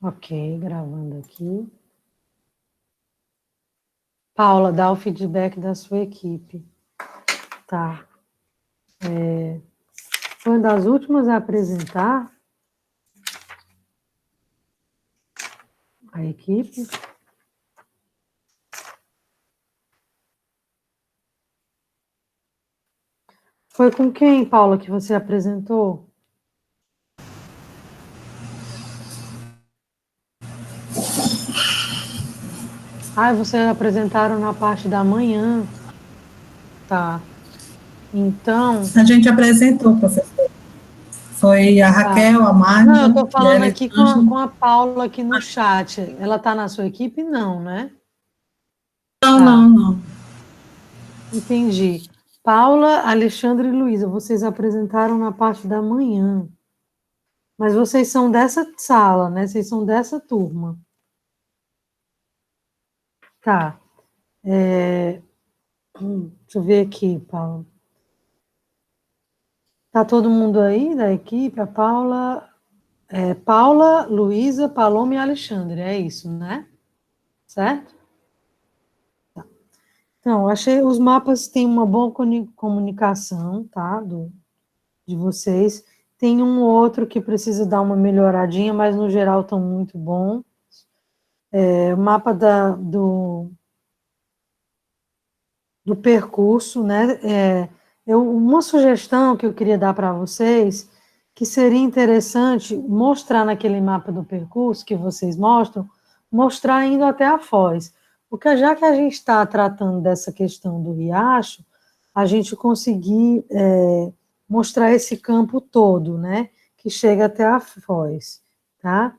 Ok, gravando aqui. Paula, dá o feedback da sua equipe. Tá. Foi uma das últimas a apresentar a equipe. Foi com quem, Paula, que você apresentou? Vocês apresentaram na parte da manhã. Tá. Então... A gente apresentou, professor. Foi a Raquel, a Não, eu Magda estou e a falando aqui Elisângela. com a Paula aqui no chat. Ela está na sua equipe? Não, né? Não, Tá, não, não. entendi. Paula, Alexandre e Luísa, vocês apresentaram na parte da manhã. Mas vocês são dessa sala, né? Vocês são dessa turma. Tá. Deixa eu ver aqui, Paula. Tá todo mundo aí da equipe? A Paula, Paula, Luísa, Paloma e Alexandre, é isso, né? Certo? Então, achei os mapas têm uma boa comunicação, tá? De vocês. Tem um ou outro que precisa dar uma melhoradinha, mas no geral estão muito bom. O mapa do percurso, né? Uma sugestão que eu queria dar para vocês, que seria interessante mostrar naquele mapa do percurso que vocês mostram, mostrar indo até a Foz. Porque já que a gente está tratando dessa questão do riacho, a gente conseguir mostrar esse campo todo, né? Que chega até a Foz, tá?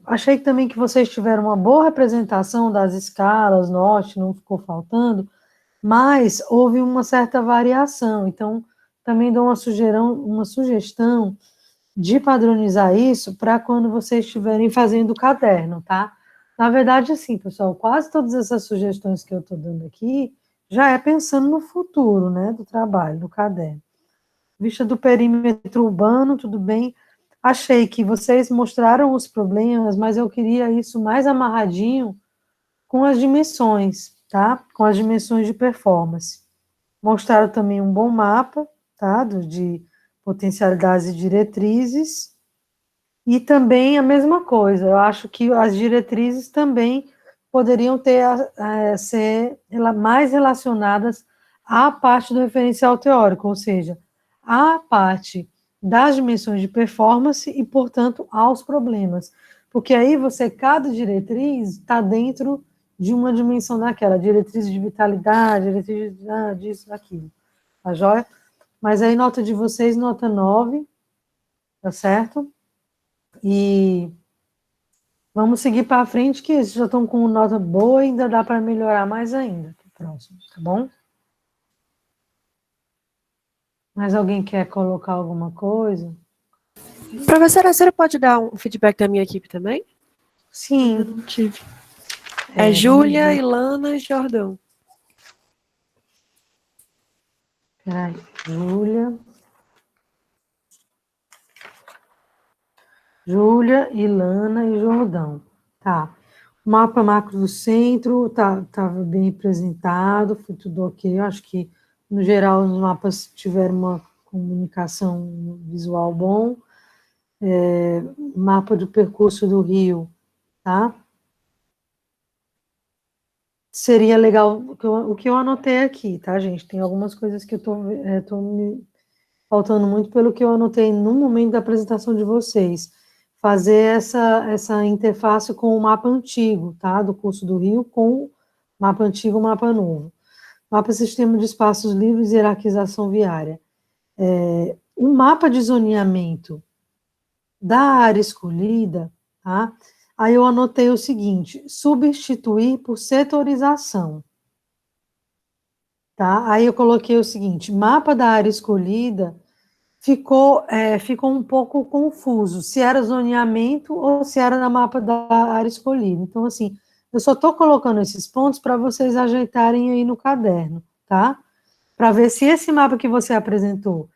Achei também que vocês tiveram uma boa representação das escalas, norte, não ficou faltando, mas houve uma certa variação. Então, também dou uma sugestão de padronizar isso para quando vocês estiverem fazendo o caderno, tá? Na verdade, assim, pessoal, quase todas essas sugestões que eu estou dando aqui já é pensando no futuro, né, do trabalho, do caderno. Vista do perímetro urbano, tudo bem. Achei que vocês mostraram os problemas, mas eu queria isso mais amarradinho com as dimensões, tá? Com as dimensões de performance. Mostraram também um bom mapa, tá? De potencialidades e diretrizes. E também a mesma coisa, eu acho que as diretrizes também poderiam ser mais relacionadas à parte do referencial teórico, ou seja, à parte das dimensões de performance e, portanto, aos problemas. Porque aí cada diretriz está dentro de uma dimensão daquela, diretriz de vitalidade, diretriz disso, daquilo, tá joia? Mas aí, nota de vocês, nota 9, tá certo? E vamos seguir para frente, que eles já estão com nota boa e ainda dá para melhorar mais ainda. Próximo, tá bom? Mais alguém quer colocar alguma coisa? Professora, a senhora pode dar um feedback da minha equipe também? Sim. Eu não tive. Júlia, Ilana e Jordão. Peraí, Júlia, Ilana e Jordão. Tá. O mapa macro do centro estava bem apresentado, foi tudo ok. Eu acho que, no geral, os mapas tiveram uma comunicação visual bom. Mapa do percurso do Rio, tá? Seria legal o que eu anotei aqui, tá, gente? Tem algumas coisas que eu tô me faltando muito pelo que eu anotei no momento da apresentação de vocês. Fazer essa interface com o mapa antigo, tá? Do curso do Rio com o mapa antigo e o mapa novo. Mapa sistema de espaços livres e hierarquização viária. O mapa de zoneamento da área escolhida, tá? Aí eu anotei o seguinte: substituir por setorização. Tá? Aí eu coloquei o seguinte: mapa da área escolhida ficou um pouco confuso, se era zoneamento ou se era na mapa da área escolhida. Então, assim, eu só estou colocando esses pontos para vocês ajeitarem aí no caderno, tá? Para ver se esse mapa que você apresentou,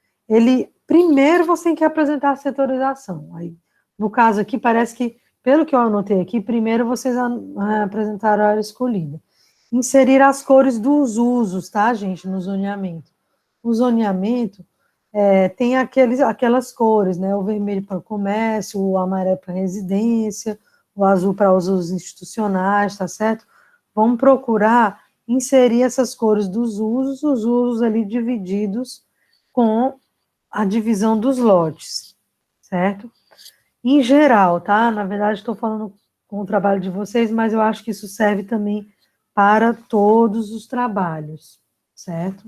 primeiro você tem que apresentar a setorização. Aí, no caso aqui, parece que pelo que eu anotei aqui, primeiro vocês apresentaram a área escolhida. Inserir as cores dos usos, tá, gente, no zoneamento. O zoneamento tem aquelas cores, né? O vermelho para o comércio, o amarelo para residência, o azul para os usos institucionais, tá certo? Vamos procurar inserir essas cores dos usos, os usos ali divididos com a divisão dos lotes, certo? Em geral, tá? Na verdade, estou falando com o trabalho de vocês, mas eu acho que isso serve também para todos os trabalhos, certo?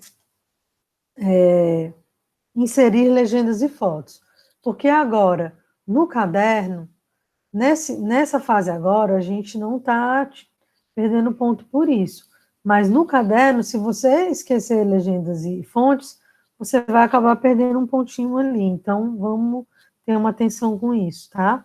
Inserir legendas e fotos. Porque agora, no caderno, nessa fase agora, a gente não está perdendo ponto por isso. Mas no caderno, se você esquecer legendas e fontes, você vai acabar perdendo um pontinho ali. Então, vamos ter uma atenção com isso, tá?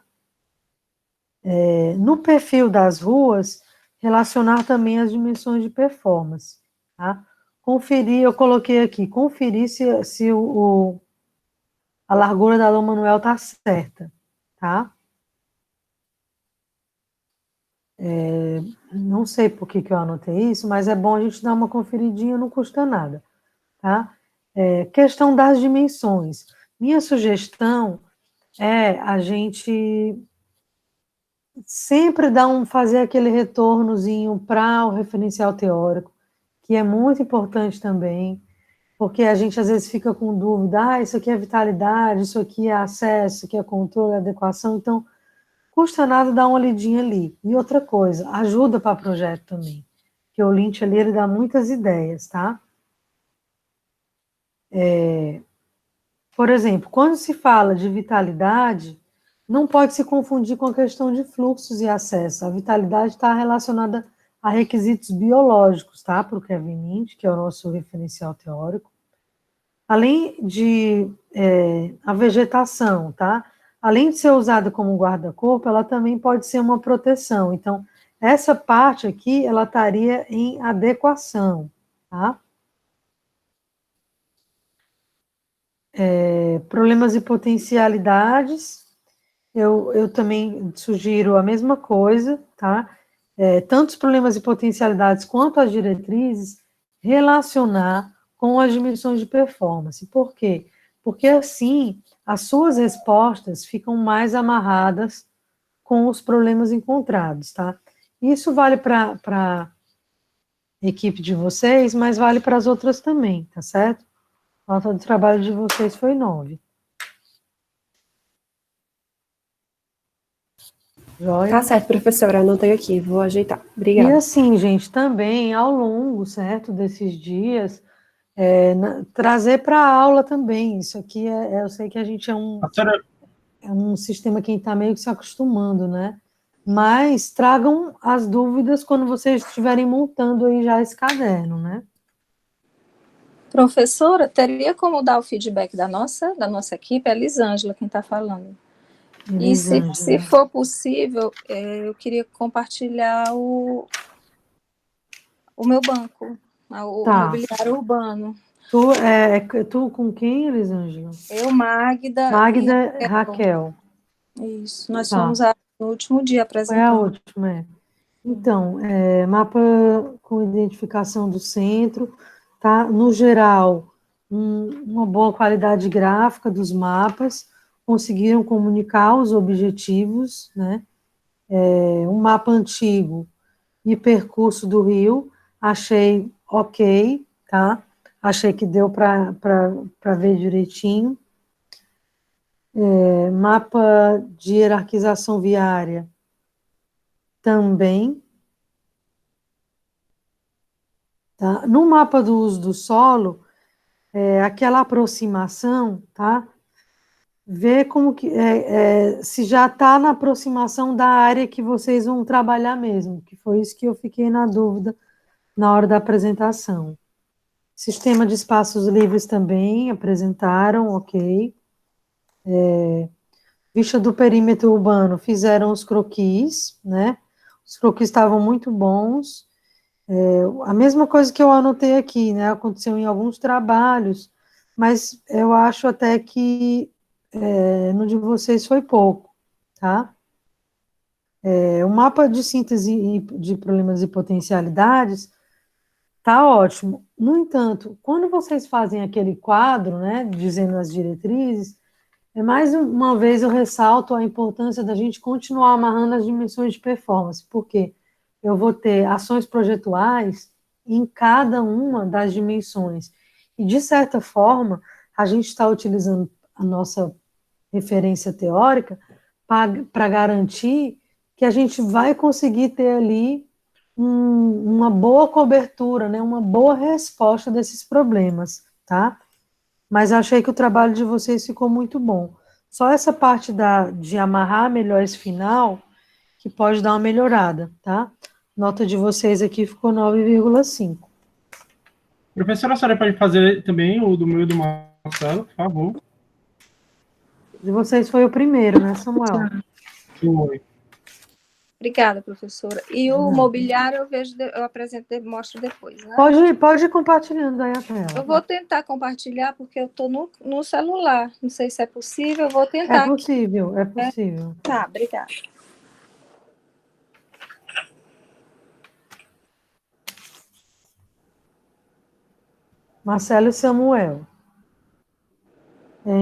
No perfil das ruas, relacionar também as dimensões de performance, tá? Conferir, eu coloquei aqui, conferir se a largura da Dom Manuel está certa, tá? Não sei por que eu anotei isso, mas é bom a gente dar uma conferidinha, não custa nada, tá? Questão das dimensões. Minha sugestão é a gente sempre fazer aquele retornozinho para o referencial teórico, que é muito importante também, porque a gente às vezes fica com dúvida, isso aqui é vitalidade, isso aqui é acesso, isso aqui é controle, adequação, então custa nada dar uma lidinha ali. E outra coisa, ajuda para projeto também, que o Lynch ali, ele dá muitas ideias, tá? Por exemplo, quando se fala de vitalidade, não pode se confundir com a questão de fluxos e acesso. A vitalidade está relacionada a requisitos biológicos, tá? Para o Kevin Lynch, que é o nosso referencial teórico. Além de a vegetação, tá? Além de ser usada como guarda-corpo, ela também pode ser uma proteção. Então, essa parte aqui, ela estaria em adequação, tá? Problemas e potencialidades, eu também sugiro a mesma coisa, tá? Tanto os problemas e potencialidades quanto as diretrizes, relacionar com as dimensões de performance. Por quê? Porque assim, as suas respostas ficam mais amarradas com os problemas encontrados, tá? Isso vale para a equipe de vocês, mas vale para as outras também, tá certo? A nota de trabalho de vocês foi 9. Joia? Tá certo, professora, anotei aqui, vou ajeitar. E Obrigada. assim, gente, também ao longo, certo, desses dias, trazer para a aula também. Isso aqui eu sei que a gente Professora, é um sistema que está meio que se acostumando, né? Mas tragam as dúvidas quando vocês estiverem montando aí já esse caderno, né? Professora, teria como dar o feedback da nossa equipe? É a Elisângela quem está falando. E se for possível, eu queria compartilhar o meu banco, o mobiliário urbano. Tu com quem, Elisângela? Eu, Magda e Raquel. Isso, nós fomos no último dia apresentando. Foi a última, Então, mapa com identificação do centro, tá? No geral, uma boa qualidade gráfica dos mapas, conseguiram comunicar os objetivos, né? Um mapa antigo e percurso do rio, achei ok, tá? Achei que deu para ver direitinho. Mapa de hierarquização viária, também. Tá? No mapa do uso do solo, aquela aproximação, tá? Ver como que se já está na aproximação da área que vocês vão trabalhar mesmo, que foi isso que eu fiquei na dúvida na hora da apresentação. Sistema de espaços livres também apresentaram, ok. Vista do perímetro urbano, fizeram os croquis, né? Os croquis estavam muito bons. A mesma coisa que eu anotei aqui, né? Aconteceu em alguns trabalhos, mas eu acho até que no de vocês foi pouco, tá? O mapa de síntese de problemas e potencialidades tá ótimo. No entanto, quando vocês fazem aquele quadro, né, dizendo as diretrizes, mais uma vez eu ressalto a importância da gente continuar amarrando as dimensões de performance, porque eu vou ter ações projetuais em cada uma das dimensões. E, de certa forma, a gente está utilizando a nossa referência teórica para garantir que a gente vai conseguir ter ali uma boa cobertura, né, uma boa resposta desses problemas, tá? Mas achei que o trabalho de vocês ficou muito bom. Só essa parte de amarrar melhor esse final que pode dar uma melhorada, tá? Nota de vocês aqui ficou 9,5. Professora, a senhora pode fazer também o do meu e do Marcelo, por favor? De vocês foi o primeiro, né, Samuel? Foi. Obrigada, professora. E o mobiliário eu vejo, eu apresento, mostro depois, né? Pode ir compartilhando aí a tela. Eu vou tentar compartilhar, porque eu estou no celular. Não sei se é possível, eu vou É tentar. possível, é possível. Tá, obrigada. Marcelo e Samuel.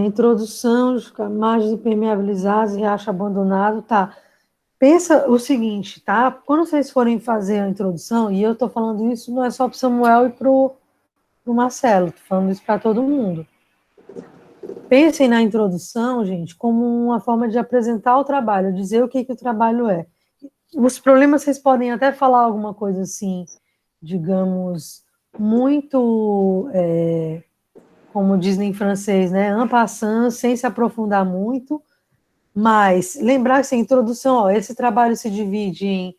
Introdução, margens impermeabilizadas, riacho abandonado, tá. Pensa o seguinte, tá? Quando vocês forem fazer a introdução, e eu estou falando isso não é só para o Samuel e para o Marcelo, estou falando isso para todo mundo. Pensem na introdução, gente, como uma forma de apresentar o trabalho, dizer o que o trabalho é. Os problemas, vocês podem até falar alguma coisa assim, digamos, muito, como dizem em francês, né, en passant, sem se aprofundar muito, mas lembrar que essa introdução, ó, esse trabalho se divide em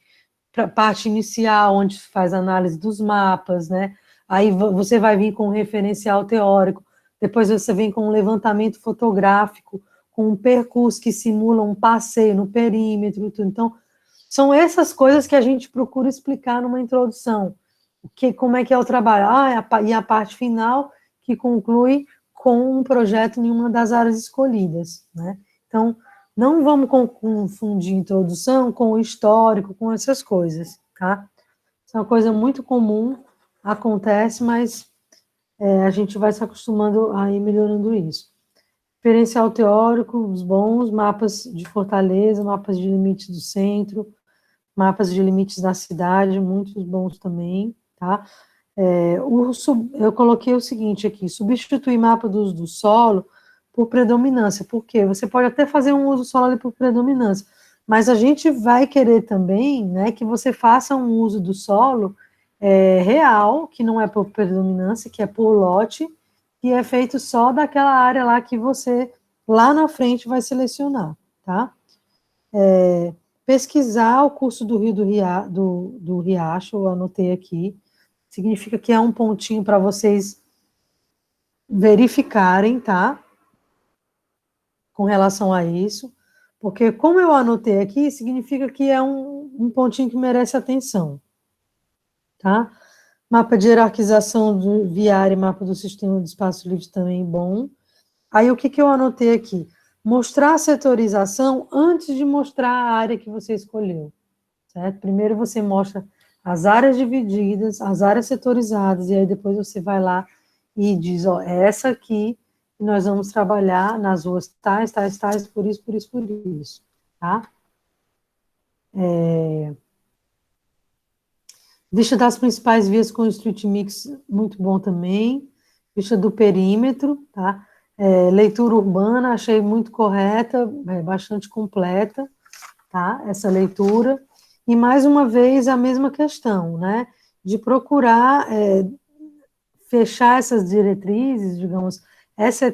parte inicial, onde faz análise dos mapas, né? Aí você vai vir com um referencial teórico, depois você vem com um levantamento fotográfico, com um percurso que simula um passeio no perímetro, tudo. Então, são essas coisas que a gente procura explicar numa introdução. Como é que é o trabalho? E a parte final, que conclui com um projeto em uma das áreas escolhidas, né? Então, não vamos confundir introdução com o histórico, com essas coisas, tá? Isso é uma coisa muito comum, acontece, mas a gente vai se acostumando a ir melhorando isso. Referencial teórico, os bons, mapas de fortaleza, mapas de limites do centro, mapas de limites da cidade, muitos bons também, tá? Eu coloquei o seguinte aqui, substituir mapa do uso do solo por predominância, porque você pode até fazer um uso solo ali por predominância, mas a gente vai querer também, né, que você faça um uso do solo real, que não é por predominância, que é por lote, que é feito só daquela área lá que você, lá na frente, vai selecionar, tá? Pesquisar o curso do rio do Riacho, eu anotei aqui, significa que é um pontinho para vocês verificarem, tá? Com relação a isso, porque como eu anotei aqui, significa que é um pontinho que merece atenção, tá? Mapa de hierarquização do viário e mapa do sistema de espaço livre também bom. Aí, o que eu anotei aqui? Mostrar a setorização antes de mostrar a área que você escolheu, certo? Primeiro você mostra as áreas divididas, as áreas setorizadas, e aí depois você vai lá e diz, ó, essa aqui nós vamos trabalhar nas ruas tais, por isso, tá? Vista das principais vias com Street Mix, muito bom também. Vista do perímetro, tá? Leitura urbana, achei muito correta, bastante completa, tá? Essa leitura. E, mais uma vez, a mesma questão, né? De procurar fechar essas diretrizes, digamos, essa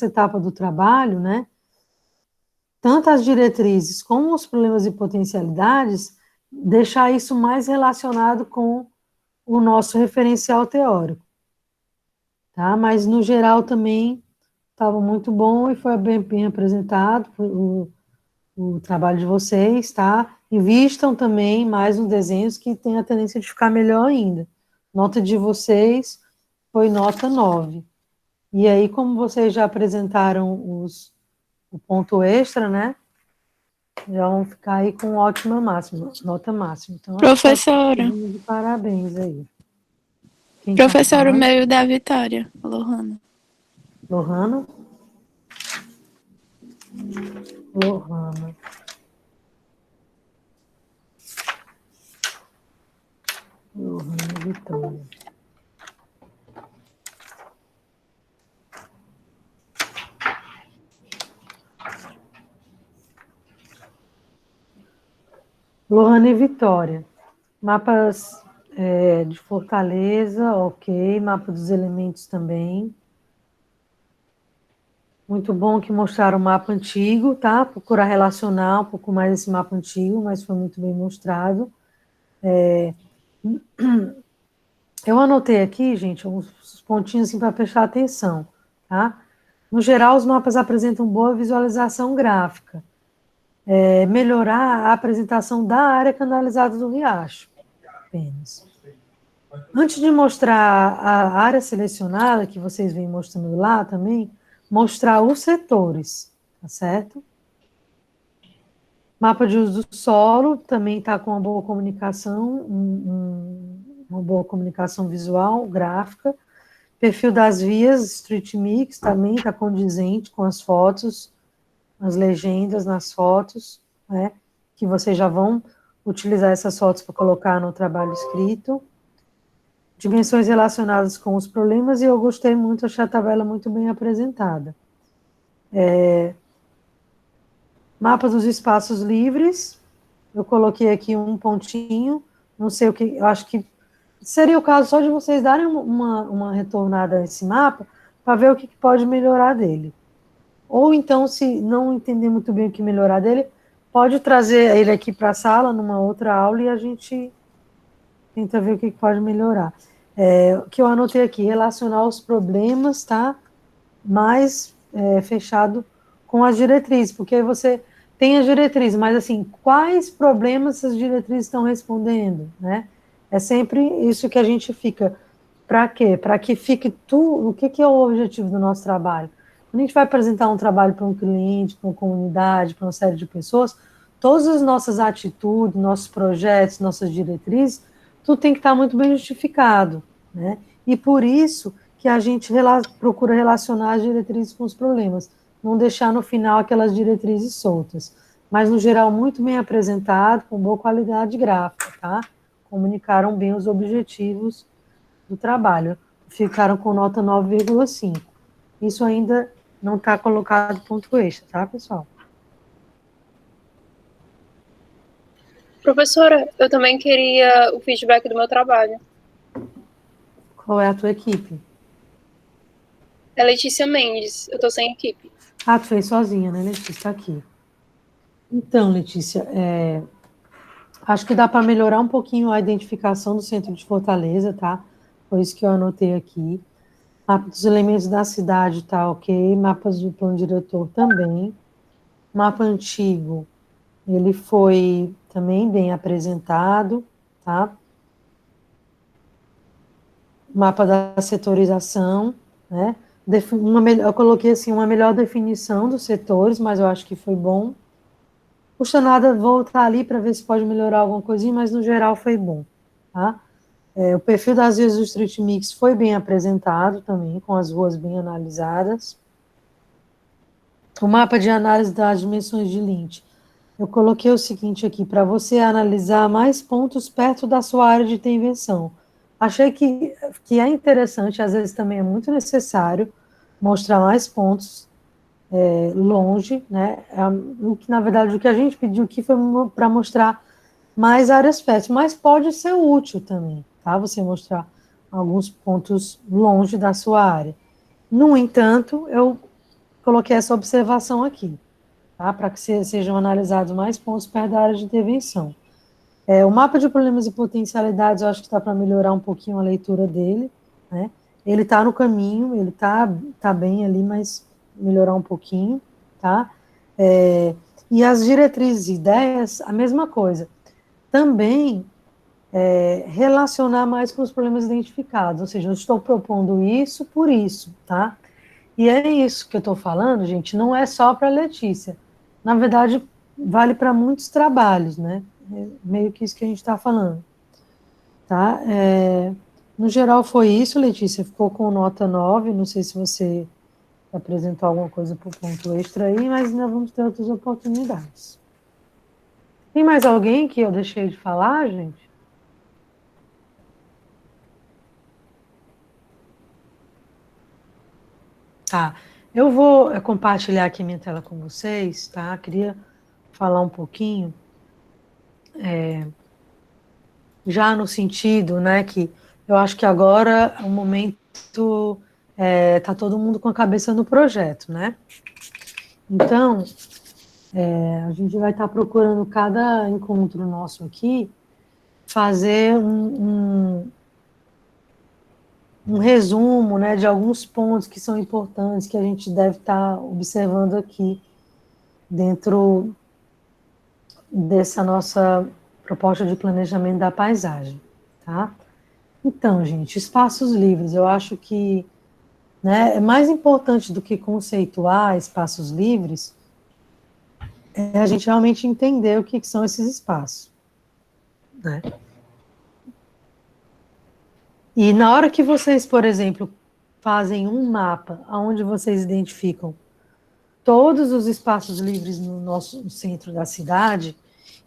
etapa do trabalho, né? Tanto as diretrizes como os problemas e potencialidades, deixar isso mais relacionado com o nosso referencial teórico, tá? Mas, no geral, também estava muito bom e foi bem apresentado o trabalho de vocês, tá? Invistam também mais nos desenhos que tem a tendência de ficar melhor ainda. Nota de vocês foi nota 9. E aí, como vocês já apresentaram o ponto extra, né? Já vão ficar aí com ótima máxima, nota máxima. Então, acho que Professora, de parabéns aí. Quem tá professora, o falando? meio da Vitória, a Lohana. Lohana? Lohana. Lohana Vitória. Lohana e Vitória. Mapas de Fortaleza, ok. Mapa dos elementos também. Muito bom que mostraram o mapa antigo, tá? Procurar relacionar um pouco mais esse mapa antigo, mas foi muito bem mostrado. Eu anotei aqui, gente, uns pontinhos assim, para prestar atenção, tá? No geral, os mapas apresentam boa visualização gráfica. Melhorar a apresentação da área canalizada do riacho, apenas. Antes de mostrar a área selecionada, que vocês vêm mostrando lá também, mostrar os setores, tá certo? Mapa de uso do solo também está com uma boa comunicação, uma boa comunicação visual, gráfica. Perfil das vias, Street Mix, também está condizente com as fotos, as legendas nas fotos, né? Que vocês já vão utilizar essas fotos para colocar no trabalho escrito. Dimensões relacionadas com os problemas, e eu gostei muito, achei a tabela muito bem apresentada. Mapa dos espaços livres, eu coloquei aqui um pontinho, não sei o que, eu acho que seria o caso só de vocês darem uma retornada nesse mapa, para ver o que pode melhorar dele. Ou então, se não entender muito bem o que melhorar dele, pode trazer ele aqui para a sala, numa outra aula, e a gente tenta ver o que pode melhorar. O que eu anotei aqui, relacionar os problemas, tá? Mais fechado com as diretrizes, porque aí você tem as diretrizes, mas assim, quais problemas essas diretrizes estão respondendo, né? É sempre isso que a gente fica. Para quê? Para que fique tudo. O que é o objetivo do nosso trabalho? Quando a gente vai apresentar um trabalho para um cliente, para uma comunidade, para uma série de pessoas, todas as nossas atitudes, nossos projetos, nossas diretrizes, tudo tem que estar muito bem justificado, né? E por isso que a gente procura relacionar as diretrizes com os problemas, não deixar no final aquelas diretrizes soltas, mas no geral muito bem apresentado, com boa qualidade gráfica, tá? Comunicaram bem os objetivos do trabalho, ficaram com nota 9,5. Isso ainda não está colocado ponto extra, tá, pessoal? Professora, eu também queria o feedback do meu trabalho. Qual é a tua equipe? É Letícia Mendes, eu tô sem equipe. Ah, tu fez sozinha, né, Letícia? Está aqui. Então, Letícia, acho que dá para melhorar um pouquinho a identificação do centro de Fortaleza, tá? Foi isso que eu anotei aqui. Mapa dos elementos da cidade tá ok. Mapas do plano diretor também. Mapa antigo, ele foi também bem apresentado, tá? Mapa da setorização, né? Eu coloquei assim uma melhor definição dos setores, mas eu acho que foi bom. Custa nada voltar ali para ver se pode melhorar alguma coisinha, mas no geral foi bom, tá? O perfil das vias do Street Mix foi bem apresentado também, com as ruas bem analisadas. O mapa de análise das dimensões de Lynch. Eu coloquei o seguinte aqui, para você analisar mais pontos perto da sua área de intervenção. Achei que é interessante, às vezes também é muito necessário, mostrar mais pontos longe, né? Na verdade, o que a gente pediu aqui foi para mostrar mais áreas férteis, mas pode ser útil também, tá? Você mostrar alguns pontos longe da sua área. No entanto, eu coloquei essa observação aqui, tá? Para que sejam analisados mais pontos perto da área de intervenção. O mapa de problemas e potencialidades, eu acho que está para melhorar um pouquinho a leitura dele, né? Ele está no caminho, ele tá bem ali, mas melhorar um pouquinho, tá? E as diretrizes e ideias, a mesma coisa. Também relacionar mais com os problemas identificados, ou seja, eu estou propondo isso por isso, tá? E é isso que eu estou falando, gente, não é só para a Letícia. Na verdade, vale para muitos trabalhos, né? É meio que isso que a gente está falando, tá? No geral foi isso, Letícia, ficou com nota 9, não sei se você apresentou alguma coisa por ponto extra aí, mas ainda vamos ter outras oportunidades. Tem mais alguém que eu deixei de falar, gente? Tá, eu vou compartilhar aqui minha tela com vocês, tá? Queria falar um pouquinho, já no sentido, né, que eu acho que agora é um momento, tá todo mundo com a cabeça no projeto, né? Então, a gente vai estar procurando cada encontro nosso aqui, fazer um resumo, né, de alguns pontos que são importantes, que a gente deve estar observando aqui dentro dessa nossa proposta de planejamento da paisagem, tá? Então, gente, espaços livres, eu acho que, né, é mais importante do que conceituar espaços livres, é a gente realmente entender o que são esses espaços, né? E na hora que vocês, por exemplo, fazem um mapa onde vocês identificam todos os espaços livres no centro da cidade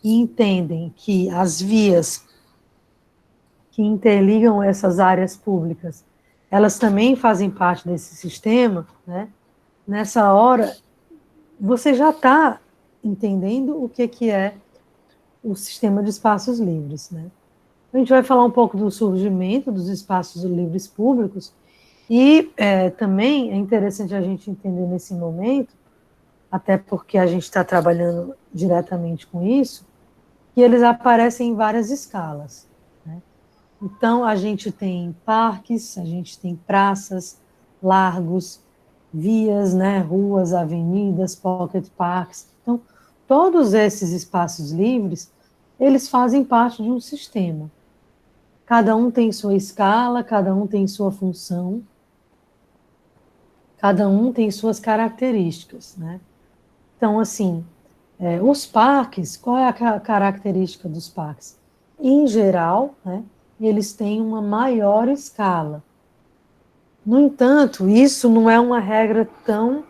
e entendem que as vias que interligam essas áreas públicas, elas também fazem parte desse sistema, né? Nessa hora, você já está entendendo o que é o sistema de espaços livres, né? A gente vai falar um pouco do surgimento dos espaços livres públicos e também é interessante a gente entender nesse momento, até porque a gente está trabalhando diretamente com isso, que eles aparecem em várias escalas, né? Então, a gente tem parques, a gente tem praças, largos, vias, né, ruas, avenidas, pocket parks. Então, todos esses espaços livres, eles fazem parte de um sistema. Cada um tem sua escala, cada um tem sua função, cada um tem suas características, né? Então, assim, os parques, qual é a característica dos parques? Em geral, né, eles têm uma maior escala. No entanto, isso não é uma regra tão,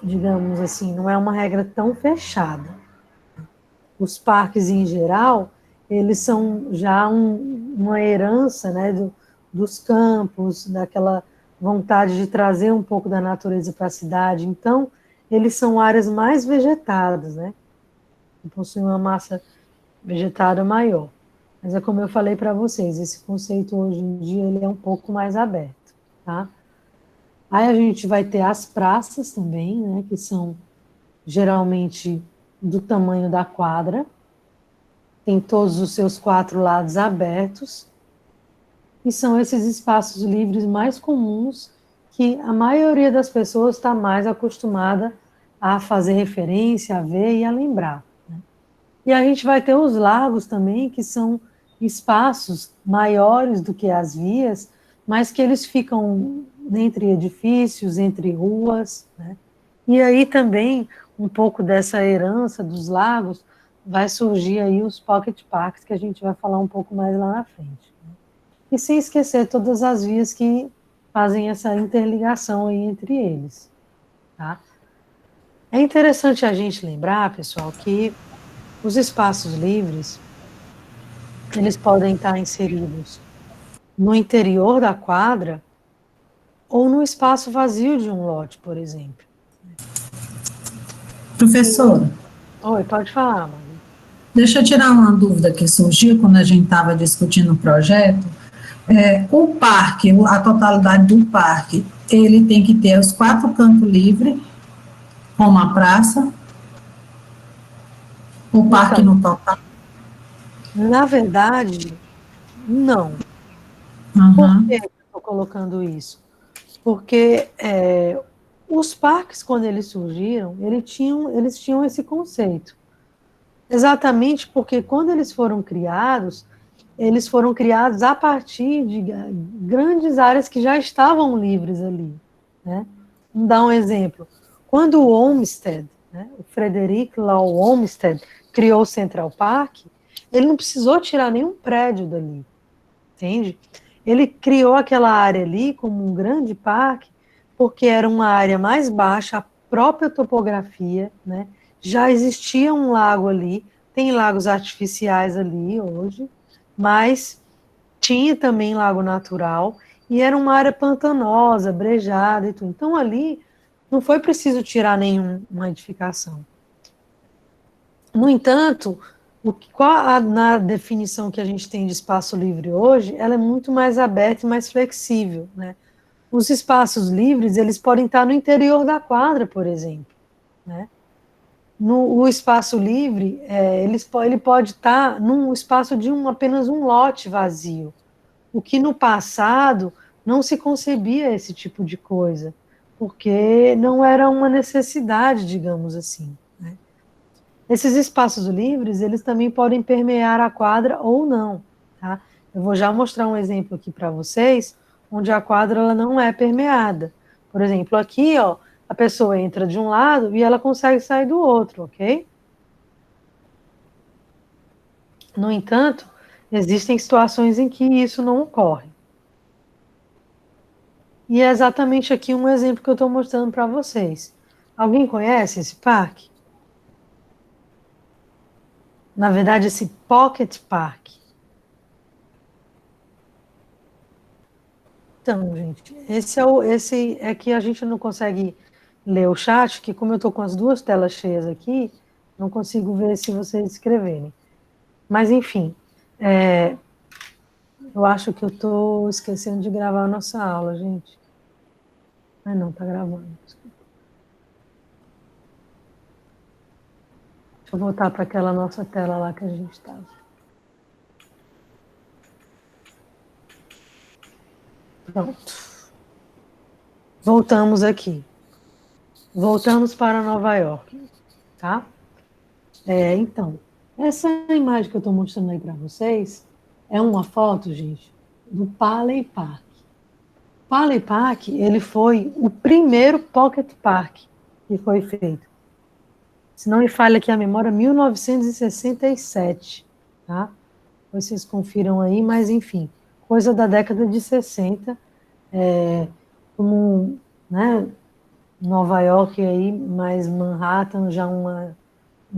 digamos assim, não é uma regra tão fechada. Os parques, em geral, eles são já uma herança, né, dos campos, daquela vontade de trazer um pouco da natureza para a cidade. Então, eles são áreas mais vegetadas, né, que possuem uma massa vegetada maior. Mas é como eu falei para vocês, esse conceito hoje em dia ele é um pouco mais aberto, tá? Aí a gente vai ter as praças também, né, que são geralmente do tamanho da quadra, tem todos os seus 4 lados abertos, e são esses espaços livres mais comuns que a maioria das pessoas está mais acostumada a fazer referência, a ver e a lembrar, né? E a gente vai ter os lagos também, que são espaços maiores do que as vias, mas que eles ficam entre edifícios, entre ruas, né? E aí também, um pouco dessa herança dos lagos, vai surgir aí os pocket parks, que a gente vai falar um pouco mais lá na frente, né? E sem esquecer todas as vias que fazem essa interligação aí entre eles, tá? É interessante a gente lembrar, pessoal, que os espaços livres, eles podem estar inseridos no interior da quadra ou no espaço vazio de um lote, por exemplo. Professora, Oi, pode falar, Maria. deixa eu tirar uma dúvida que surgiu quando a gente estava discutindo o projeto. O parque, a totalidade do parque, ele tem que ter os 4 campos livres, como a praça, o parque no total. Na verdade, não. Uhum. Por que eu estou colocando isso? Porque os parques, quando eles surgiram, eles tinham esse conceito. Exatamente porque quando eles foram criados a partir de grandes áreas que já estavam livres ali, né? Vamos dar um exemplo. Quando o Olmsted, né, o Frederick Law Olmsted criou o Central Park, ele não precisou tirar nenhum prédio dali, entende? Ele criou aquela área ali como um grande parque, porque era uma área mais baixa, a própria topografia, né? Já existia um lago ali, tem lagos artificiais ali hoje, mas tinha também lago natural, e era uma área pantanosa, brejada e tudo. Então ali não foi preciso tirar nenhuma edificação. No entanto, na definição que a gente tem de espaço livre hoje, ela é muito mais aberta e mais flexível, né? Os espaços livres, eles podem estar no interior da quadra, por exemplo, né? O espaço livre, ele pode estar num espaço de apenas um lote vazio, o que no passado não se concebia esse tipo de coisa, porque não era uma necessidade, digamos assim, né? Esses espaços livres, eles também podem permear a quadra ou não, tá? Eu vou já mostrar um exemplo aqui para vocês, onde a quadra ela não é permeada. Por exemplo, aqui, ó, a pessoa entra de um lado e ela consegue sair do outro, ok? No entanto, existem situações em que isso não ocorre. E é exatamente aqui um exemplo que eu estou mostrando para vocês. Alguém conhece esse parque? Na verdade, esse Pocket Park. Então, gente, esse é que a gente não consegue ler o chat, que como eu estou com as duas telas cheias aqui, não consigo ver se vocês escreverem. Mas, enfim, eu acho que eu estou esquecendo de gravar a nossa aula, gente. Ah, não, está gravando. Desculpa. Deixa eu voltar para aquela nossa tela lá que a gente estava. Pronto. Voltamos aqui. Voltamos para Nova York, tá? Então, essa imagem que eu estou mostrando aí para vocês é uma foto, gente, do Paley Park. Paley Park, ele foi o primeiro Pocket Park que foi feito. Se não me falha aqui a memória, 1967, tá? Vocês confiram aí, mas enfim, coisa da década de 60, como, né, Nova York aí, mais Manhattan, já uma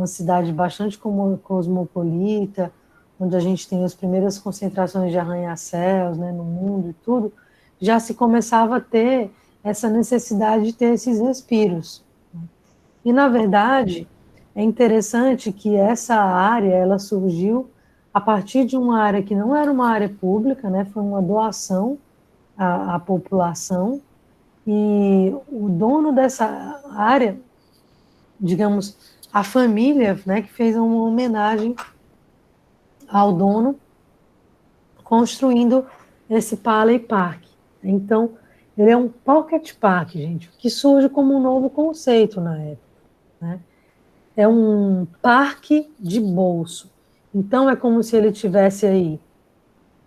cidade bastante cosmopolita, onde a gente tem as primeiras concentrações de arranha-céus, né, no mundo e tudo, já se começava a ter essa necessidade de ter esses respiros. E, na verdade, é interessante que essa área, ela surgiu a partir de uma área que não era uma área pública, né, foi uma doação à população, e o dono dessa área, digamos, a família, né, que fez uma homenagem ao dono, construindo esse Paley Park. Então, ele é um pocket park, gente, que surge como um novo conceito na época, né? É um parque de bolso. Então, é como se ele tivesse aí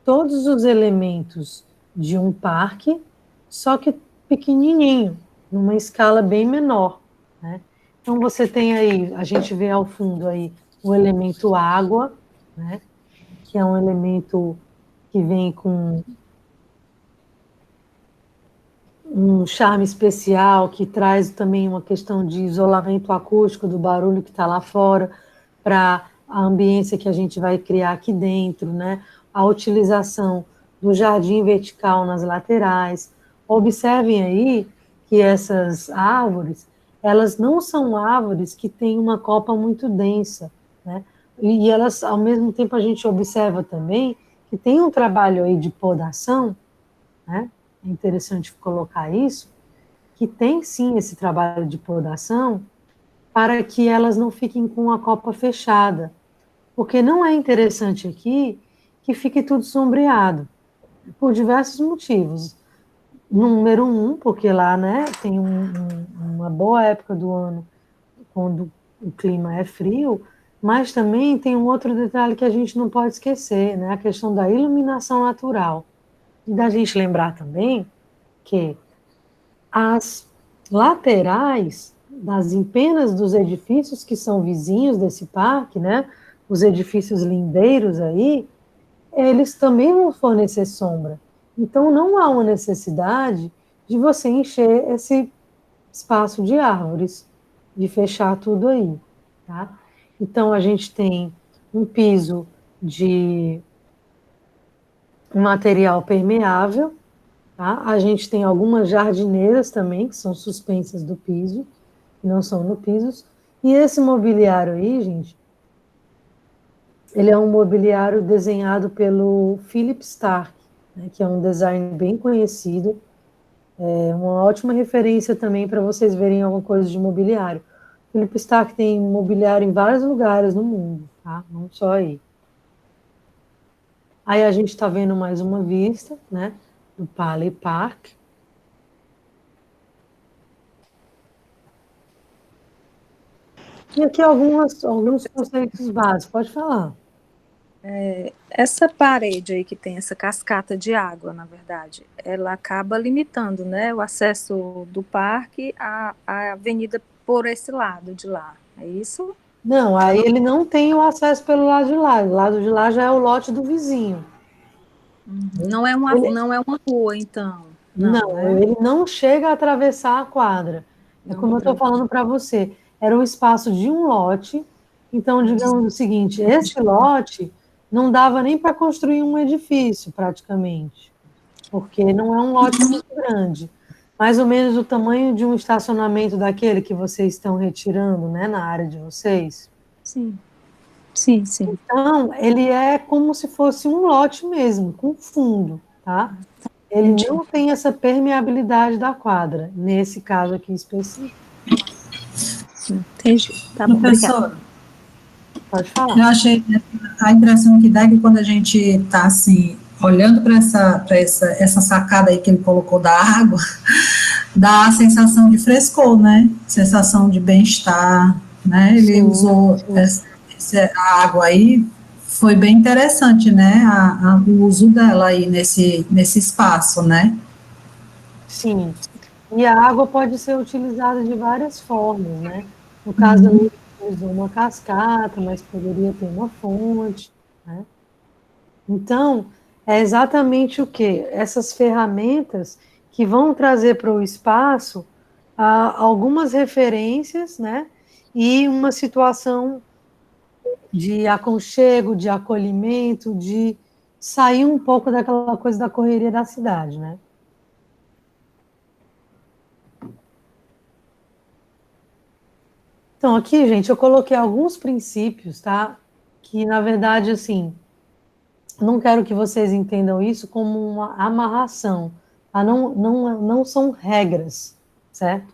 todos os elementos de um parque, só que pequenininho, numa escala bem menor, né? Então, você tem aí, a gente vê ao fundo aí o elemento água, né? Que é um elemento que vem com um charme especial, que traz também uma questão de isolamento acústico do barulho que está lá fora, para a ambiência que a gente vai criar aqui dentro, né? A utilização do jardim vertical nas laterais. Observem aí que essas árvores, elas não são árvores que têm uma copa muito densa, né? E elas, ao mesmo tempo, a gente observa também que tem um trabalho aí de podação, né? É interessante colocar isso, que tem sim esse trabalho de podação para que elas não fiquem com a copa fechada, porque não é interessante aqui que fique tudo sombreado, por diversos motivos. Número um, porque lá, né, tem uma boa época do ano, quando o clima é frio, mas também tem um outro detalhe que a gente não pode esquecer, né, a questão da iluminação natural. E da gente lembrar também que as laterais, das empenas dos edifícios que são vizinhos desse parque, né, os edifícios lindeiros aí, eles também vão fornecer sombra. Então, não há uma necessidade de você encher esse espaço de árvores, de fechar tudo aí, tá? Então, a gente tem um piso de um material permeável, tá? A gente tem algumas jardineiras também, que são suspensas do piso, que não são no piso. E esse mobiliário aí, gente, ele é um mobiliário desenhado pelo Philip Stark, né, que é um designer bem conhecido, é uma ótima referência também para vocês verem alguma coisa de mobiliário. Philip Stark tem mobiliário em vários lugares no mundo, tá? Não só aí. Aí a gente está vendo mais uma vista, né, do Paley Park. E aqui alguns conceitos básicos, pode falar. Essa parede aí que tem essa cascata de água, na verdade, ela acaba limitando, né, o acesso do parque à avenida por esse lado de lá, é isso? Não, aí ele não tem o acesso pelo lado de lá. O lado de lá já é o lote do vizinho. Não é não é uma rua, então. Não, Né? ele não chega a atravessar a quadra. É como eu estou falando para você. Era o espaço de um lote. Então, digamos o seguinte: esse lote não dava nem para construir um edifício, praticamente, porque não é um lote muito grande. Mais ou menos o tamanho de um estacionamento daquele que vocês estão retirando, né, na área de vocês. Sim, sim, sim. Então, ele é como se fosse um lote mesmo, com fundo, tá? Ele não tem essa permeabilidade da quadra, nesse caso aqui específico. Entendi. Tá bom, Professora, Pode falar. eu achei a impressão que dá é que quando a gente está assim, olhando para essa sacada aí que ele colocou da água, dá a sensação de frescor, né? Sensação de bem-estar, né? Ele Sim, usou a água aí, foi bem interessante, né? O uso dela aí nesse espaço, né? sim. E a água pode ser utilizada de várias formas, né? No caso, ele usou uma cascata, mas poderia ter uma fonte, né? Então, é exatamente o quê? Essas ferramentas que vão trazer para o espaço algumas referências, né? E uma situação de aconchego, de acolhimento, de sair um pouco daquela coisa da correria da cidade, né? Então, aqui, gente, eu coloquei alguns princípios, tá? Que, na verdade, assim, não quero que vocês entendam isso como uma amarração, tá? Não são regras, certo?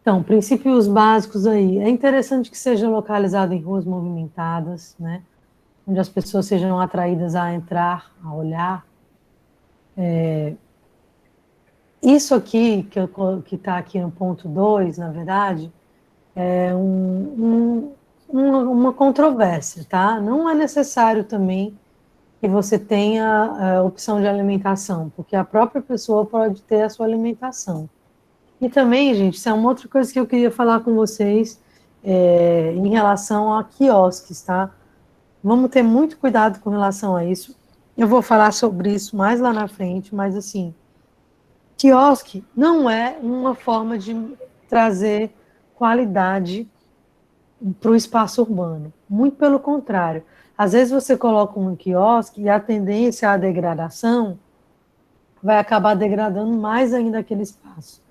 Então, princípios básicos aí. É interessante que seja localizado em ruas movimentadas, né? Onde as pessoas sejam atraídas a entrar, a olhar. Isso aqui, que está aqui no ponto 2, na verdade, é uma controvérsia, tá? Não é necessário também que você tenha a opção de alimentação, porque a própria pessoa pode ter a sua alimentação. E também, gente, isso é uma outra coisa que eu queria falar com vocês em relação a quiosques, tá? Vamos ter muito cuidado com relação a isso. Eu vou falar sobre isso mais lá na frente, mas assim, quiosque não é uma forma de trazer qualidade para o espaço urbano. Muito pelo contrário. Às vezes você coloca um quiosque e a tendência à degradação vai acabar degradando mais ainda aquele espaço.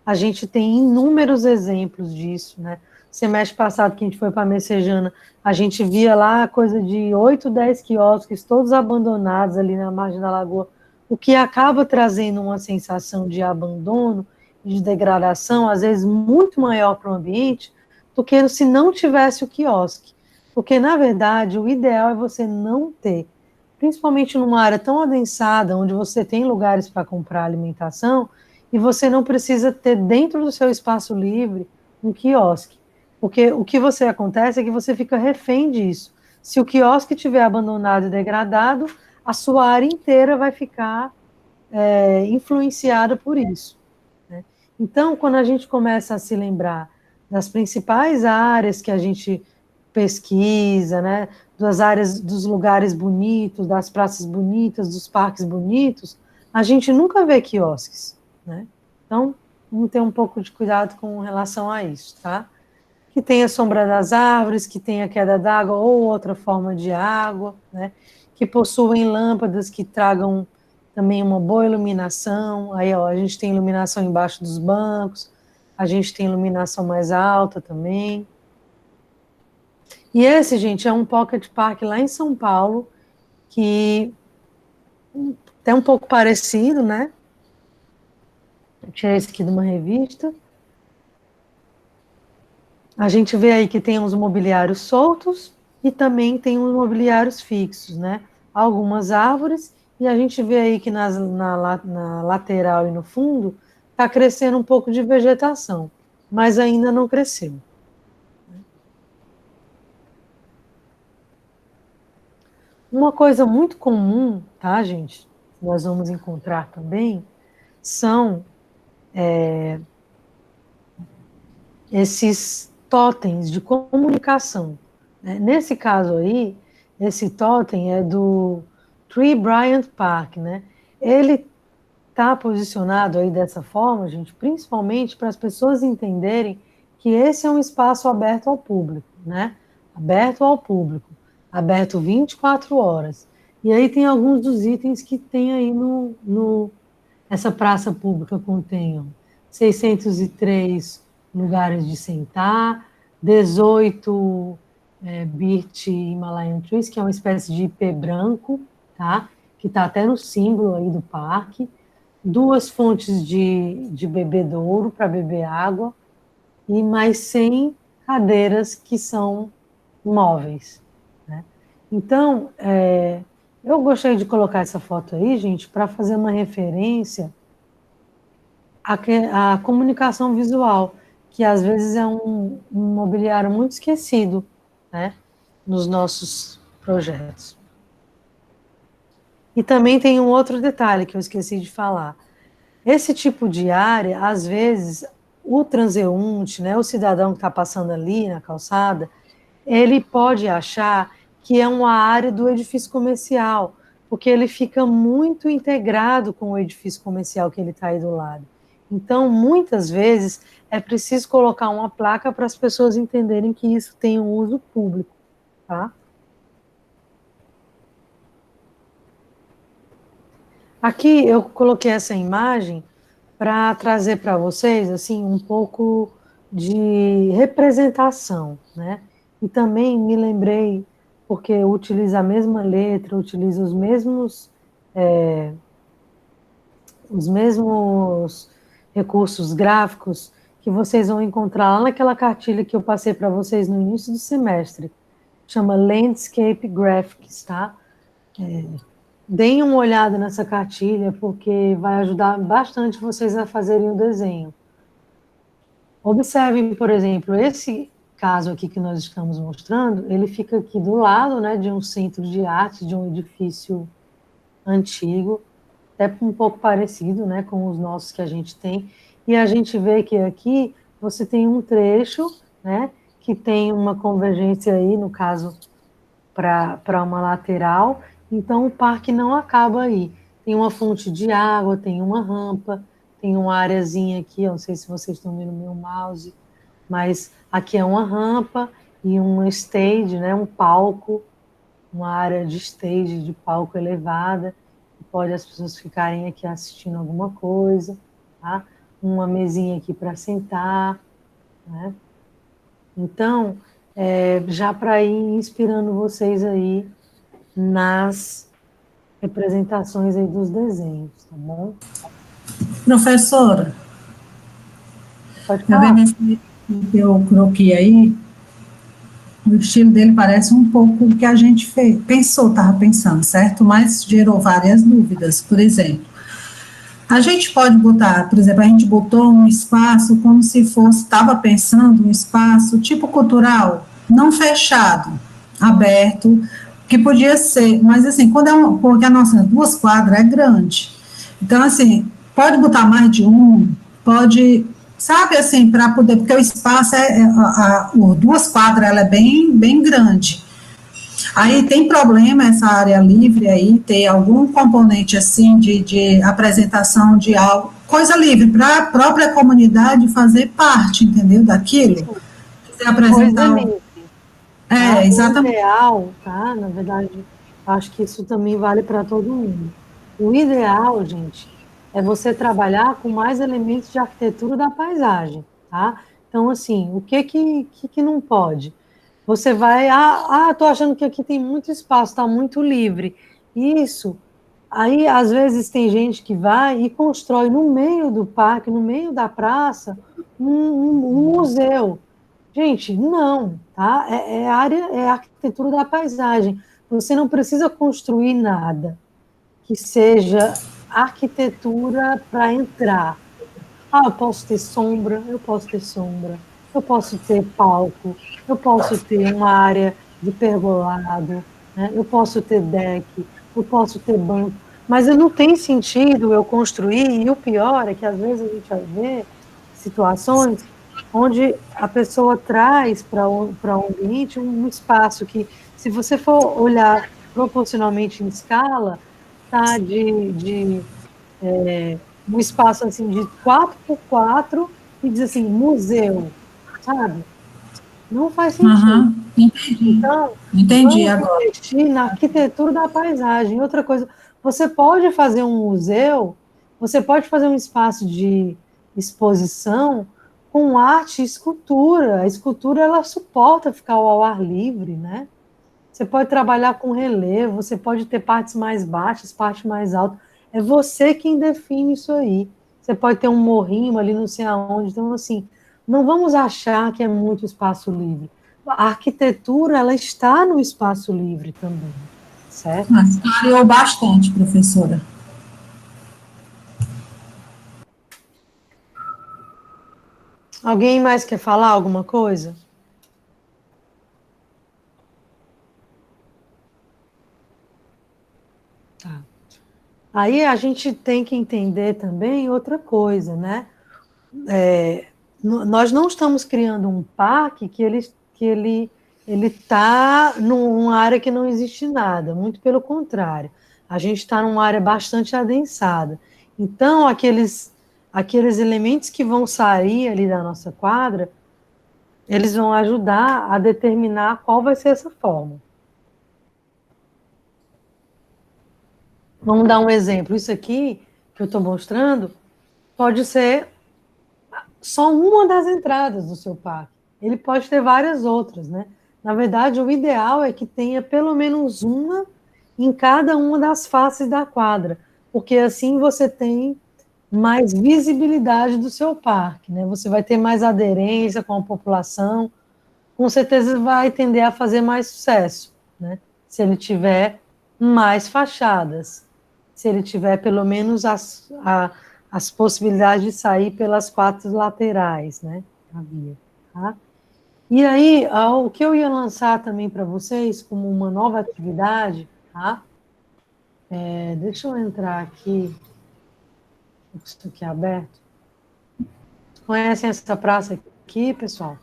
A gente tem inúmeros exemplos disso, né? Semestre passado que a gente foi para Messejana, a gente via lá coisa de 8, 10 quiosques, todos abandonados ali na margem da lagoa, o que acaba trazendo uma sensação de abandono, de degradação, às vezes muito maior para o ambiente, do que se não tivesse o quiosque. Porque, na verdade, o ideal é você não ter, principalmente numa área tão adensada, onde você tem lugares para comprar alimentação, e você não precisa ter dentro do seu espaço livre um quiosque. Porque o que você acontece é que você fica refém disso. Se o quiosque estiver abandonado e degradado, a sua área inteira vai ficar influenciada por isso, né? Então, quando a gente começa a se lembrar das principais áreas que a gente pesquisa, né, das áreas, dos lugares bonitos, das praças bonitas, dos parques bonitos, a gente nunca vê quiosques, né? Então, vamos ter um pouco de cuidado com relação a isso, tá? Que tenha sombra das árvores, que tenha queda d'água ou outra forma de água, né? Que possuem lâmpadas que tragam também uma boa iluminação. Aí, ó, a gente tem iluminação embaixo dos bancos, a gente tem iluminação mais alta também. E esse, gente, é um pocket park lá em São Paulo, que é um pouco parecido, né? Eu tirei esse aqui de uma revista. A gente vê aí que tem uns mobiliários soltos e também tem uns mobiliários fixos, né? Algumas árvores, e a gente vê aí que na lateral e no fundo está crescendo um pouco de vegetação, mas ainda não cresceu. Uma coisa muito comum, tá, gente? Nós vamos encontrar também, são esses totens de comunicação, né? Nesse caso aí, esse totem é do Tree Bryant Park, né? Ele está posicionado aí dessa forma, gente, principalmente para as pessoas entenderem que esse é um espaço aberto ao público, né? Aberto ao público, aberto 24 horas. E aí tem alguns dos itens que tem aí essa praça pública contém 603 lugares de sentar, 18 Birch Himalayan Trees, que é uma espécie de ipê branco, tá? Que está até no símbolo aí do parque, 2 fontes de bebedouro para beber água e mais 100 cadeiras que são móveis, né? Então, eu gostaria de colocar essa foto aí, gente, para fazer uma referência à comunicação visual, que às vezes é um mobiliário muito esquecido, né, nos nossos projetos. E também tem um outro detalhe que eu esqueci de falar. Esse tipo de área, às vezes, o transeunte, né, o cidadão que está passando ali na calçada, ele pode achar que é uma área do edifício comercial, porque ele fica muito integrado com o edifício comercial que ele está aí do lado. Então, muitas vezes, é preciso colocar uma placa para as pessoas entenderem que isso tem um uso público, tá? Aqui eu coloquei essa imagem para trazer para vocês, assim, um pouco de representação, né? E também me lembrei, porque utiliza a mesma letra, utiliza os mesmos recursos gráficos que vocês vão encontrar lá naquela cartilha que eu passei para vocês no início do semestre, chama Landscape Graphics, tá? Deem uma olhada nessa cartilha, porque vai ajudar bastante vocês a fazerem o desenho. Observem, por exemplo, esse caso aqui que nós estamos mostrando, ele fica aqui do lado, né, de um centro de arte, de um edifício antigo, até um pouco parecido, né, com os nossos que a gente tem, e a gente vê que aqui você tem um trecho, né, que tem uma convergência aí, no caso, para uma lateral, então o parque não acaba aí. Tem uma fonte de água, tem uma rampa, tem uma areazinha aqui, eu não sei se vocês estão vendo o meu mouse, mas aqui é uma rampa e um stage, né, um palco, uma área de stage, de palco elevada, que pode as pessoas ficarem aqui assistindo alguma coisa, tá? Uma mesinha aqui para sentar, né? Então, já para ir inspirando vocês aí nas representações aí dos desenhos, tá bom? Professora, Pode falar. Eu croquei aí, o estilo dele parece um pouco o que a gente estava pensando, certo? Mas gerou várias dúvidas. Por exemplo, a gente pode botar, por exemplo, a gente botou um espaço como se fosse, estava pensando um espaço tipo cultural, não fechado, aberto, que podia ser, mas assim, porque a nossa 2 quadras é grande. Então, assim, pode botar mais de um, pode, sabe, assim, para poder, porque o espaço, o 2 quadras, ela é bem, bem grande. Aí tem problema essa área livre aí, ter algum componente assim de apresentação de algo, coisa livre, para a própria comunidade fazer parte, entendeu, daquilo. Você Coisa apresentar. livre, tá? O Exatamente. ideal, tá? Na verdade, acho que isso também vale para todo mundo. O ideal, gente, é você trabalhar com mais elementos de arquitetura da paisagem, tá? Então, assim, o que não pode? Você vai, tô achando que aqui tem muito espaço, está muito livre. Isso, aí às vezes tem gente que vai e constrói no meio do parque, no meio da praça, um museu. Gente, não, tá? É arquitetura da paisagem. Você não precisa construir nada que seja arquitetura para entrar. Eu posso ter sombra, eu posso ter sombra, eu posso ter palco, eu posso ter uma área de pergolado, né? Eu posso ter deck, eu posso ter banco, mas não tem sentido eu construir, e o pior é que às vezes a gente vai ver situações onde a pessoa traz para um ambiente um espaço que, se você for olhar proporcionalmente em escala, tá um espaço assim de 4x4 e diz assim, museu, sabe? Não faz sentido. Aham, entendi. Então, Entendi vamos agora. investir na arquitetura da paisagem. Outra coisa, você pode fazer um museu, você pode fazer um espaço de exposição com arte e escultura. A escultura, ela suporta ficar ao ar livre, né? Você pode trabalhar com relevo, você pode ter partes mais baixas, partes mais altas. É você quem define isso aí. Você pode ter um morrinho ali, não sei aonde. Então, assim, não vamos achar que é muito espaço livre. A arquitetura, ela está no espaço livre também, certo? Clareou bastante, professora. Alguém mais quer falar alguma coisa? Tá. Aí a gente tem que entender também outra coisa, né? Nós não estamos criando um parque ele está numa área que não existe nada, muito pelo contrário. A gente está numa área bastante adensada. Então, aqueles elementos que vão sair ali da nossa quadra, eles vão ajudar a determinar qual vai ser essa forma. Vamos dar um exemplo. Isso aqui que eu estou mostrando pode ser só uma das entradas do seu parque. Ele pode ter várias outras, né? Na verdade, o ideal é que tenha pelo menos uma em cada uma das faces da quadra, porque assim você tem mais visibilidade do seu parque, né? Você vai ter mais aderência com a população, com certeza vai tender a fazer mais sucesso, né? Se ele tiver mais fachadas, se ele tiver pelo menos as possibilidades de sair pelas 4 laterais, né? Da via, tá? E aí, o que eu ia lançar também para vocês como uma nova atividade, tá? Deixa eu entrar aqui, isso aqui é aberto. Conhecem essa praça aqui, pessoal?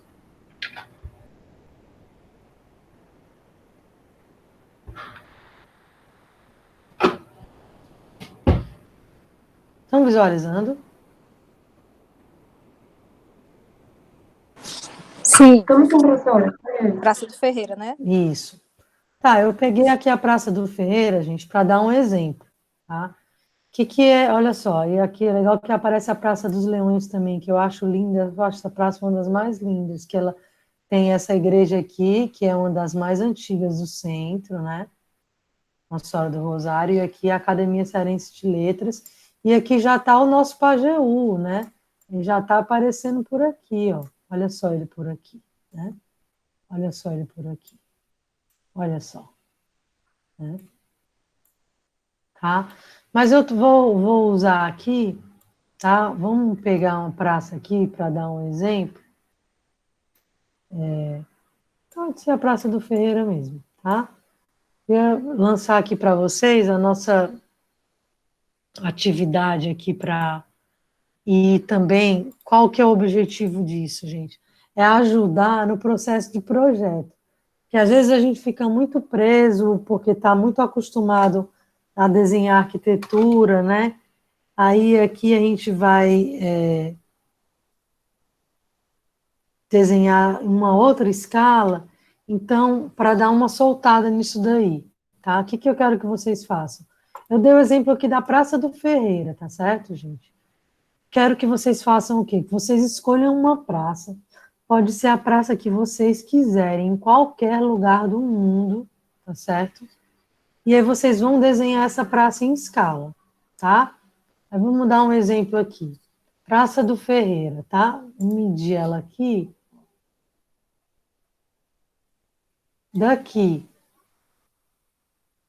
Estão visualizando? Sim, Estamos com professora. Praça do Ferreira, né? Isso. Tá, eu peguei aqui a Praça do Ferreira, gente, para dar um exemplo, tá? Que é, olha só, e aqui é legal que aparece a Praça dos Leões também, que eu acho linda, eu acho essa praça uma das mais lindas, que ela tem essa igreja aqui, que é uma das mais antigas do centro, né? Nossa Senhora do Rosário, e aqui a Academia Cearense de Letras, e aqui já está o nosso Pajeú, né? Ele já está aparecendo por aqui, ó. Olha só ele por aqui, né? Olha só ele por aqui. Olha só, né? Tá? Mas eu vou usar aqui, tá? Vamos pegar uma praça aqui para dar um exemplo. Pode ser a Praça do Ferreira mesmo, tá? Eu ia lançar aqui para vocês a nossa atividade aqui para E também, qual que é o objetivo disso, gente? É ajudar no processo de projeto. Que às vezes a gente fica muito preso, porque está muito acostumado a desenhar arquitetura, né? Aí aqui a gente vai desenhar uma outra escala, então, para dar uma soltada nisso daí, tá? O que eu quero que vocês façam? Eu dei o exemplo aqui da Praça do Ferreira, tá certo, gente? Quero que vocês façam o quê? Que vocês escolham uma praça, pode ser a praça que vocês quiserem, em qualquer lugar do mundo, tá certo? E aí vocês vão desenhar essa praça em escala, tá? Aí vamos dar um exemplo aqui. Praça do Ferreira, tá? Vou medir ela aqui. Daqui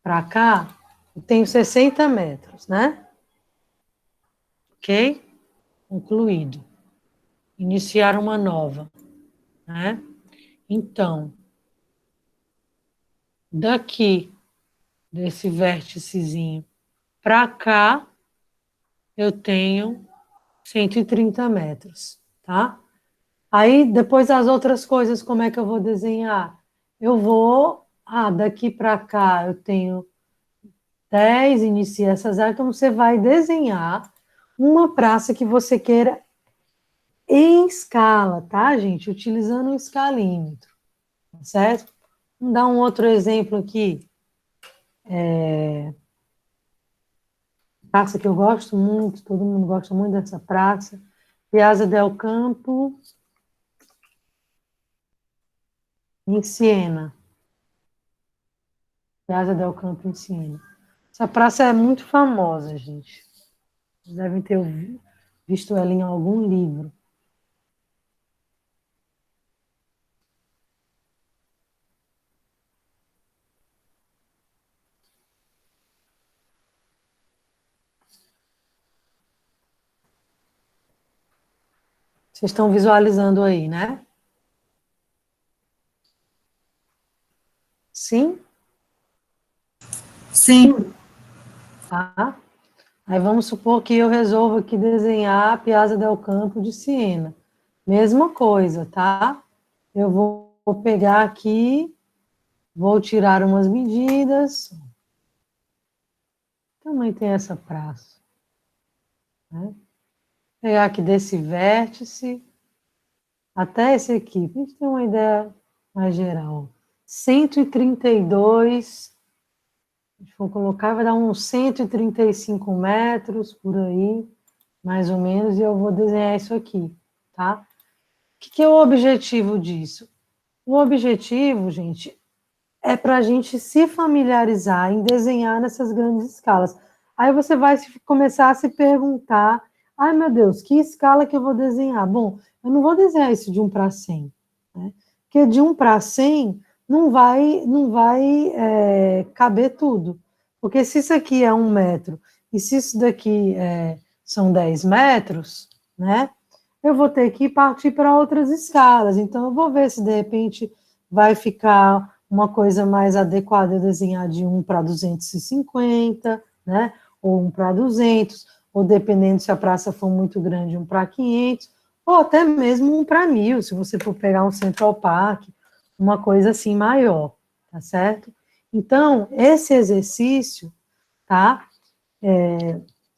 para cá, eu tenho 60 metros, né? Ok? Concluído. Iniciar uma nova, né? Então, daqui, desse vérticezinho para cá, eu tenho 130 metros, tá? Aí, depois as outras coisas, como é que eu vou desenhar? Eu vou, daqui para cá eu tenho 10, inicia essas áreas, então você vai desenhar uma praça que você queira em escala, tá, gente? Utilizando um escalímetro, tá certo? Vamos dar um outro exemplo aqui. Praça que eu gosto muito, todo mundo gosta muito dessa praça. Piazza del Campo, em Siena. Piazza del Campo, em Siena. Essa praça é muito famosa, gente. Vocês devem ter visto ela em algum livro. Vocês estão visualizando aí, né? Sim? Sim. Tá? Aí vamos supor que eu resolvo aqui desenhar a Piazza del Campo de Siena. Mesma coisa, tá? Eu vou pegar aqui, vou tirar umas medidas. Que tamanho tem essa praça? Né? Pegar aqui desse vértice até esse aqui, para a gente ter uma ideia mais geral. 132, se a gente for colocar, vai dar uns 135 metros por aí, mais ou menos, e eu vou desenhar isso aqui, tá? O que é o objetivo disso? O objetivo, gente, é para a gente se familiarizar em desenhar nessas grandes escalas. Aí você vai começar a se perguntar, ai meu Deus, que escala que eu vou desenhar? Bom, eu não vou desenhar isso de 1 para 100, né? Porque de 1 para 100 não vai caber tudo. Porque se isso aqui é 1 metro, e se isso daqui são 10 metros, né? Eu vou ter que partir para outras escalas. Então, eu vou ver se, de repente, vai ficar uma coisa mais adequada eu desenhar de 1 para 250, né? Ou 1 para 200, ou dependendo se a praça for muito grande, 1 para 500, ou até mesmo 1 para 1000, se você for pegar um Central Park, uma coisa assim maior, tá certo? Então, esse exercício, tá?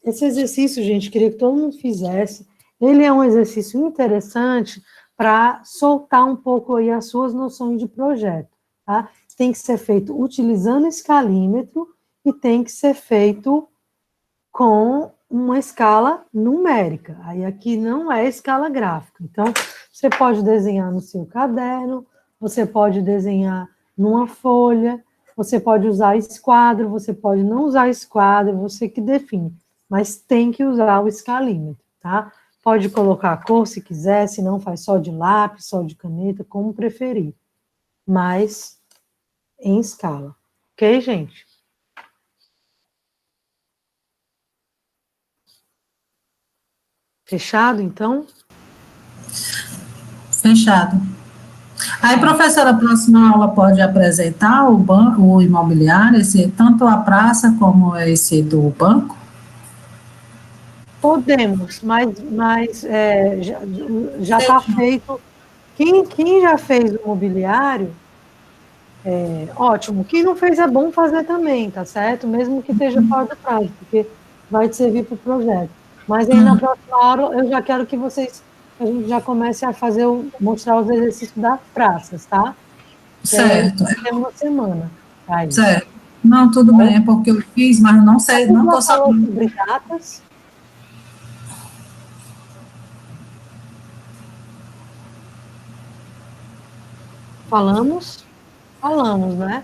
Esse exercício, gente, queria que todo mundo fizesse. Ele é um exercício interessante para soltar um pouco aí as suas noções de projeto, tá? Tem que ser feito utilizando escalímetro e tem que ser feito com uma escala numérica. Aí aqui não é escala gráfica. Então, você pode desenhar no seu caderno, você pode desenhar numa folha, você pode usar esquadro, você pode não usar esquadro, você que define. Mas tem que usar o escalímetro, tá? Pode colocar a cor se quiser, se não faz só de lápis, só de caneta, como preferir. Mas em escala. Ok, gente? Fechado, então? Fechado. Aí, professora, a próxima aula pode apresentar o banco, o imobiliário, tanto a praça como esse do banco? Podemos, mas já está feito. Quem já fez o mobiliário, ótimo. Quem não fez é bom fazer também, tá certo? Mesmo que esteja fora do prazo, porque vai te servir para o projeto. Mas aí na próxima hora eu já quero que a gente já comece a mostrar os exercícios das praças, tá? Certo. Tem uma semana. Aí. Certo. Não, tudo bem, é porque eu fiz, mas não sei, não estou sabendo. Sobre datas? Falamos, né?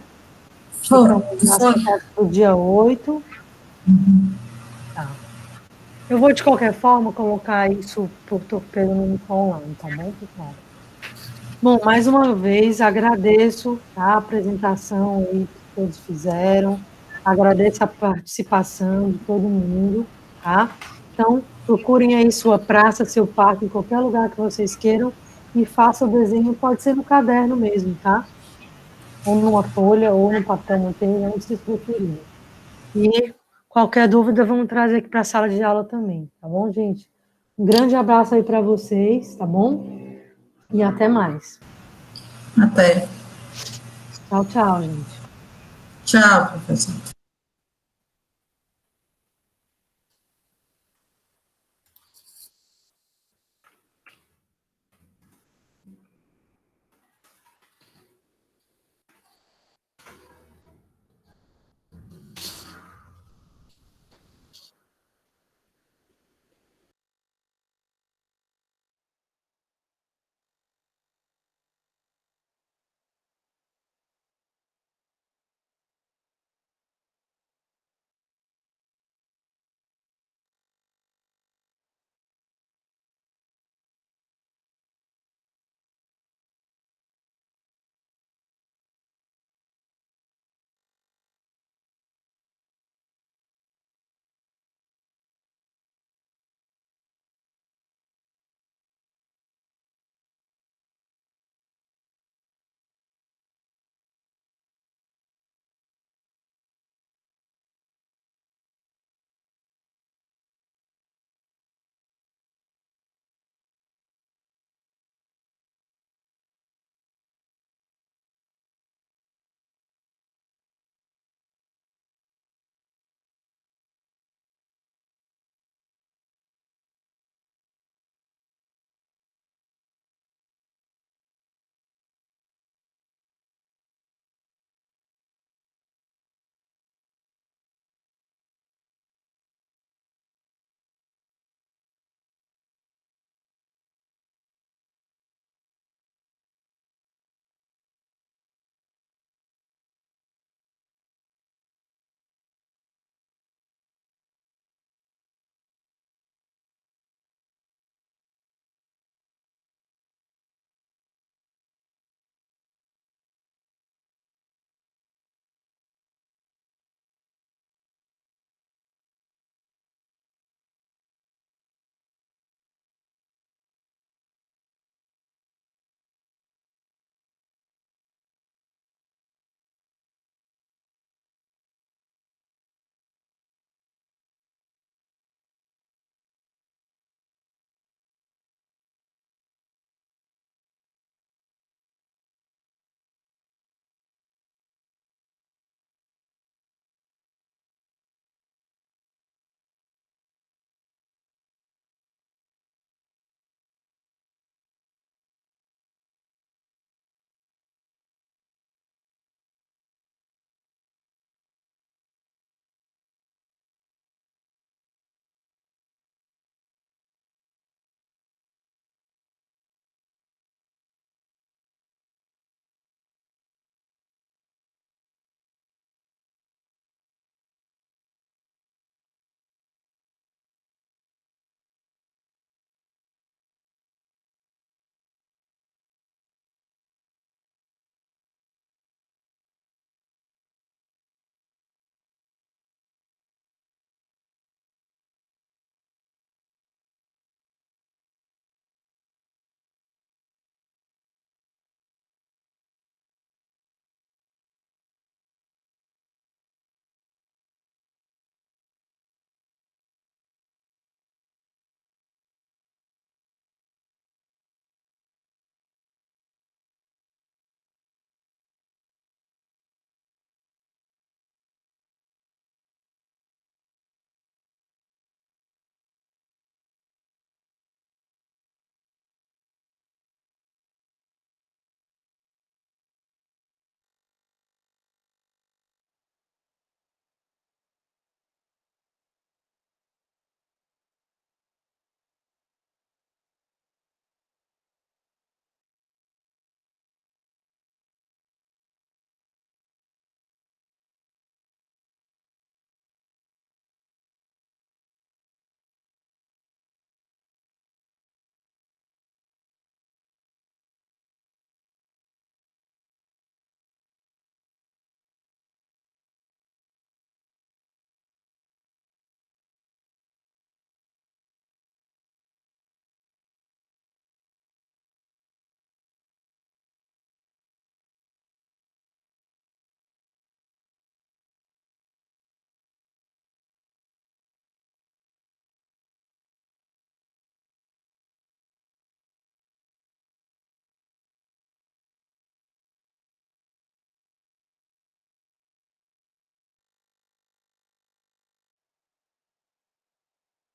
Foi. Do dia 8. Tá. Eu vou, de qualquer forma, colocar isso por torpedo no online, tá bom, pessoal? Bom, mais uma vez, agradeço a apresentação aí que todos fizeram, agradeço a participação de todo mundo, tá? Então, procurem aí sua praça, seu parque, em qualquer lugar que vocês queiram, e façam o desenho, pode ser no caderno mesmo, tá? Ou numa folha, ou no papel manteiga, onde vocês preferirem. E qualquer dúvida, vamos trazer aqui para a sala de aula também, tá bom, gente? Um grande abraço aí para vocês, tá bom? E até mais. Até. Tchau, tchau, gente. Tchau, professor.